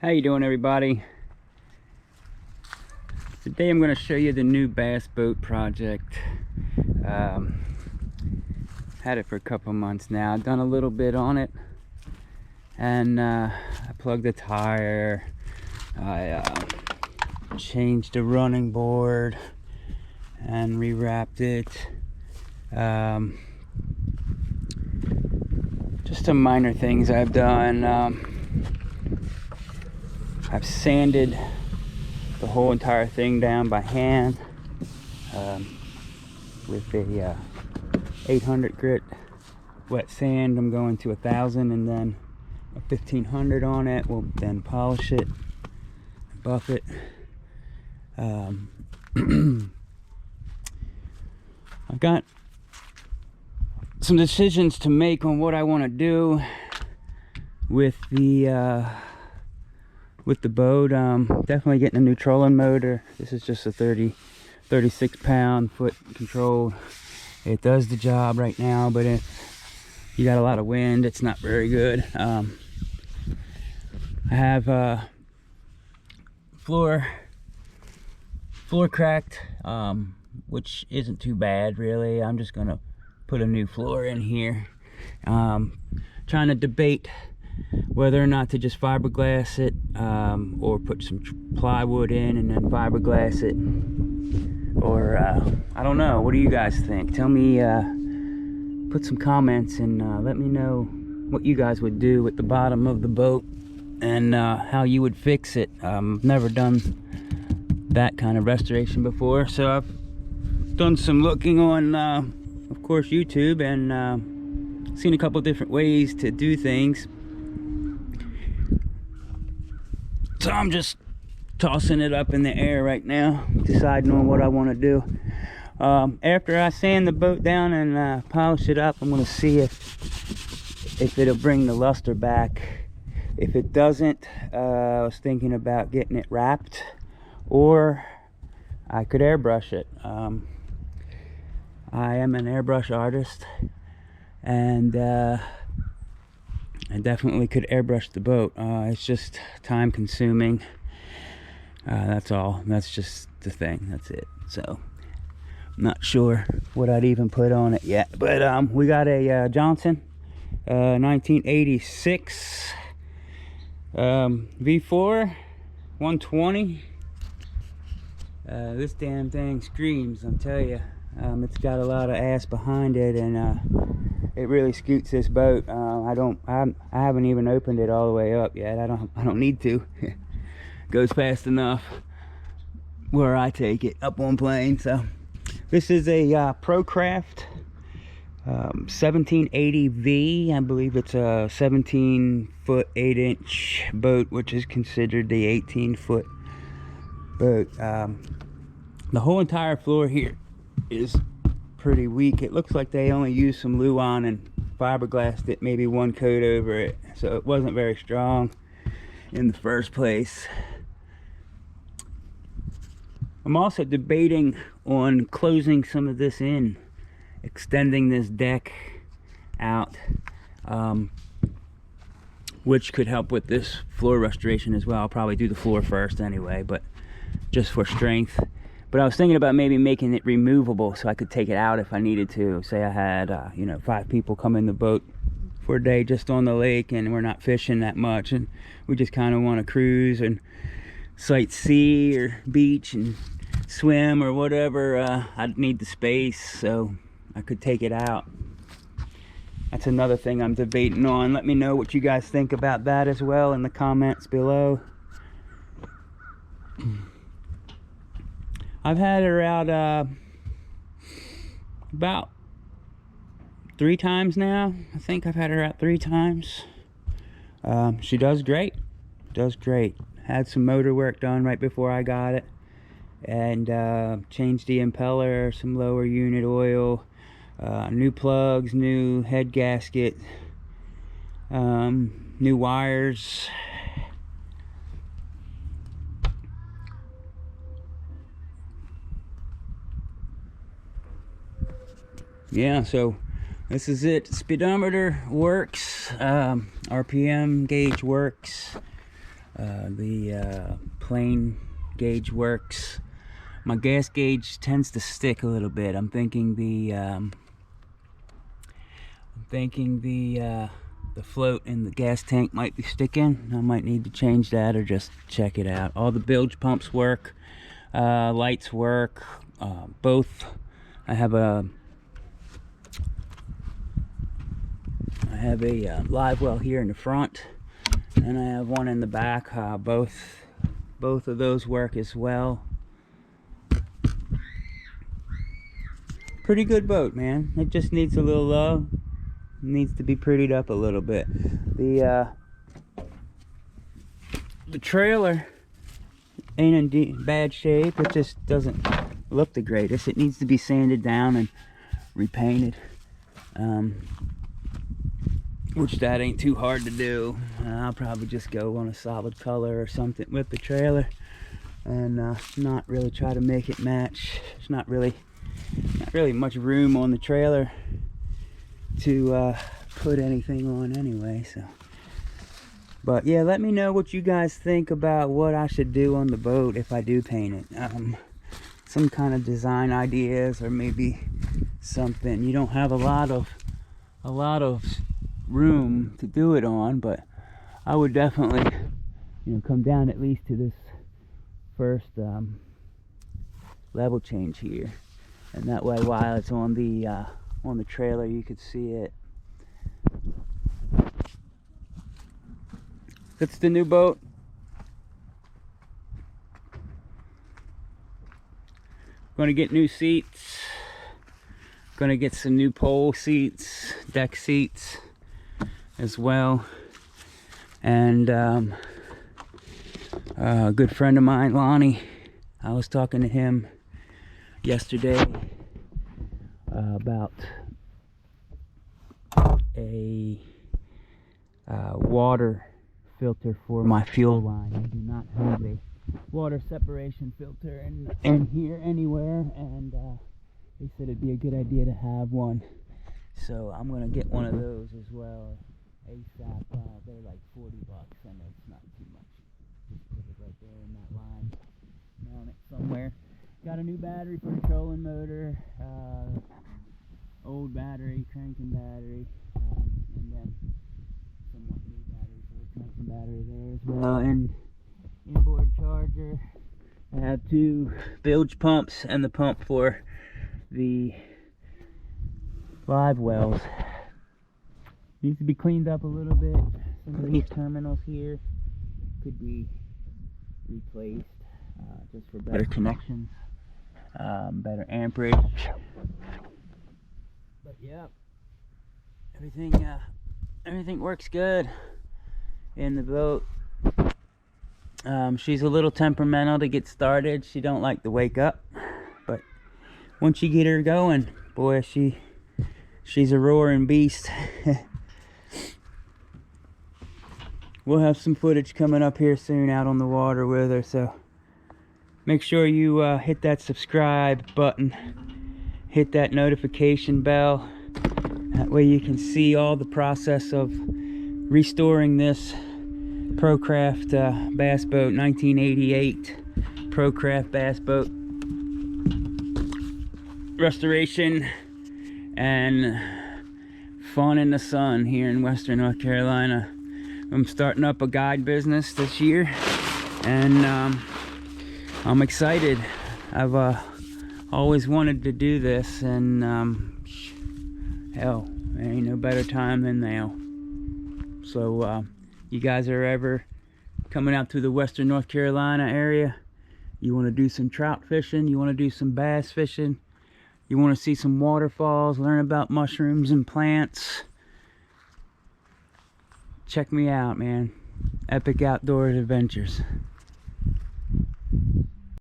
How you doing, everybody? Today I'm going to show you the new bass boat project. Had it for a couple months now. Done a little bit on it, and I plugged the tire. I changed the running board and rewrapped it. Just some minor things I've done. I've sanded the whole entire thing down by hand with a 800 grit wet sand. I'm going to 1,000 and then a 1,500 on it. We'll then polish it, buff it. I've got some decisions to make on what I want to do with the boat. Definitely getting a new trolling motor. This is just a 36 pound foot control. It does the job right now, but if you got a lot of wind, it's not very good. I have floor cracked, which isn't too bad really. I'm just gonna put a new floor in here. Trying to debate whether or not to just fiberglass it, or put some plywood in and then fiberglass it, or I don't know. What do you guys think? Tell me, put some comments and let me know what you guys would do with the bottom of the boat and how you would fix it. Never done that kind of restoration before, so I've done some looking on of course YouTube, and seen a couple different ways to do things. So I'm just tossing it up in the air right now, deciding on what I want to do. After I sand the boat down and polish it up, I'm going to see if it'll bring the luster back. If it doesn't, I was thinking about getting it wrapped, or I could airbrush it. I am an airbrush artist, and I definitely could airbrush the boat. It's just time consuming. That's all. That's just the thing. That's it. So I'm not sure what I'd even put on it yet. But we got a Johnson 1986 V4 120. This damn thing screams, I'm telling you. It's got a lot of ass behind it, and it really scoots this boat. I haven't even opened it all the way up yet. I don't need to. Goes fast enough where I take it up on plane. So this is a Procraft 1780V. I believe it's a 17-foot 8-inch boat, which is considered the 18-foot boat. The whole entire floor here is pretty weak. It looks like they only used some Luan and fiberglassed it, maybe one coat over it, so it wasn't very strong in the first place. I'm also debating on closing some of this in, extending this deck out, which could help with this floor restoration as well. I'll probably do the floor first anyway, but just for strength. But I was thinking about maybe making it removable so I could take it out if I needed to. Say I had, 5 people come in the boat for a day just on the lake, and we're not fishing that much, and we just kind of want to cruise and sightsee or beach and swim or whatever. I'd need the space, so I could take it out. That's another thing I'm debating on. Let me know what you guys think about that as well in the comments below. I've had her out about 3 times now. I think I've had her out 3 times. She does great. Had some motor work done right before I got it, and changed the impeller, some lower unit oil, new plugs, new head gasket, new wires. Yeah, so this is it. Speedometer works, RPM gauge works, The plain gauge works. My gas gauge tends to stick a little bit. I'm thinking the float in the gas tank might be sticking. I might need to change that or just check it out. All the bilge pumps work, lights work, both. I have a live well here in the front, and I have one in the back. Both of those work as well. Pretty good boat, man. It just needs a little love. It needs to be prettied up a little bit. The trailer ain't in bad shape. It just doesn't look the greatest. It needs to be sanded down and repainted, which that ain't too hard to do. I'll probably just go on a solid color or something with the trailer, and not really try to make it match. There's not really much room on the trailer to put anything on anyway. So, but yeah, let me know what you guys think about what I should do on the boat if I do paint it. Some kind of design ideas, or maybe something. You don't have a lot of room to do it on, but I would definitely, come down at least to this first level change here, and that way while it's on the trailer you could see it. That's the new boat. Gonna get new seats, gonna get some new pole seats, deck seats as well. And a good friend of mine, Lonnie, I was talking to him yesterday about a water filter for my fuel line. I do not have a water separation filter in here anywhere, and he said it'd be a good idea to have one, so I'm gonna get one of those as well ASAP. They're like $40, and it's not too much. Just put it right there in that line, mount it somewhere. Got a new battery for the trolling motor, old battery, cranking battery, and then somewhat new battery for the cranking battery there as well, and inboard charger. I have 2 bilge pumps and the pump for the live wells. Needs to be cleaned up a little bit. Some of these terminals here could be replaced, just for better connections, better amperage. But yeah, everything works good in the boat. She's a little temperamental to get started. She don't like to wake up, but once you get her going, boy, she's a roaring beast. We'll have some footage coming up here soon out on the water with her, so make sure you hit that subscribe button, hit that notification bell. That way you can see all the process of restoring this Procraft Bass Boat, 1988 Procraft Bass Boat restoration and fun in the sun here in Western North Carolina. I'm starting up a guide business this year, and I'm excited. I've always wanted to do this, and hell, there ain't no better time than now. So you guys are ever coming out to the Western North Carolina area, you want to do some trout fishing, you want to do some bass fishing, you want to see some waterfalls, learn about mushrooms and plants, check me out, man. Epic Outdoors Adventures.